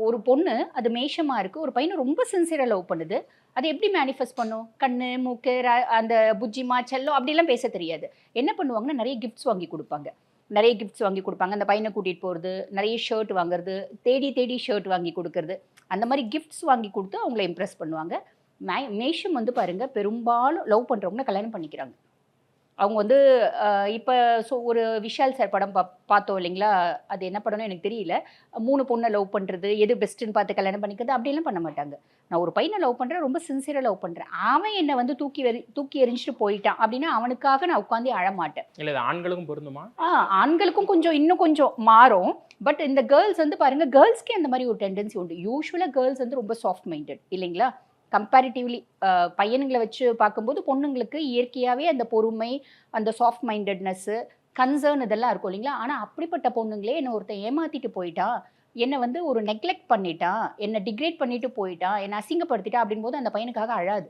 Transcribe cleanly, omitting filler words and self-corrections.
ஒரு பொண்ணு அது மேஷமா இருக்கு. ஒரு பையன ரொம்ப சின்சியரா லவ் பண்ணுது. அது எப்படி மேனிஃபெஸ்ட் பண்ணும்? கண்ணு, மூக்கு, அந்த புஜ்ஜிமா, செல்லம் அப்படிலாம் பேச தெரியாது. என்ன பண்ணுவாங்கன்னா, நெறைய கிஃப்ட்ஸ் வாங்கி குடுப்பாங்க. நெறைய கிஃப்ட்ஸ் வாங்கி குடுப்பாங்க. அந்த பையன கூட்டிட்டு போறது, நெறைய ஷர்ட் வாங்குறது, தேடி தேடி ஷர்ட் வாங்கி குடுக்குறது. அந்த மாரி கிஃப்ட்ஸ் வாங்கி குடுத்து அவங்கள இம்ப்ரெஸ் பண்ணுவாங்க. மேஷம் வந்து பாருங்க, பெரும்பாலும் லவ் பண்றவங்கள கல்யாணம் பண்ணிக்கிறாங்க. அவங்க வந்து அ இப்ப ஒரு விஷால் சார் படம் பார்த்தோம் இல்லைங்களா? அது என்ன படம்னு எனக்கு தெரியல. 3 பொண்ண லவ் பண்றது, எது பெஸ்ட்டுன்னு பார்த்து கல்யாணம் பண்ணிக்கிறது அப்படியெல்லாம் பண்ண மாட்டாங்க. நான் ஒரு பையன லவ் பண்றேன், ரொம்ப சின்சியரா லவ் பண்றேன். அவன் என்ன வந்து தூக்கி எறிஞ்சுட்டு போயிட்டான் அப்படின்னா, அவனுக்காக நான் உட்கார்ந்து அழமாட்டேன். இல்ல இது ஆண்களுக்கும் பொருந்துமா? ஆண்களுக்கும் இன்னும் கொஞ்சம் மாறும். பட் இந்த கேர்ள்ஸ் வந்து பாருங்க, கேர்ள்ஸ்க்கே அந்த மாரி ஒரு டெண்டன்சி உண்டு. யூசுவலா கேர்ள்ஸ் வந்து ரொம்ப சாஃப்ட் மைண்டட் இல்லைங்களா? கம்பேரிட்டிவ்லி பையனுங்கள வச்சு பார்க்கும்போது, பொண்ணுங்களுக்கு இயற்கையாவே அந்த பொறுமை, அந்த சாஃப்ட் மைண்டட்னஸ்ஸு, கன்சர்ன் இதெல்லாம் இருக்கும் இல்லைங்களா? ஆனா அப்படிப்பட்ட பொண்ணுங்களே என்ன ஒருத்தன் ஏமாத்திட்டு போயிட்டான், என்ன வந்து ஒரு நெக்லெக்ட் பண்ணிட்டான், என்ன டிகிரேட் பண்ணிட்டு போயிட்டான், என்ன அசிங்கப்படுத்திட்டான் அப்படிங்கும்போது அந்த பையனுக்காக அழாது.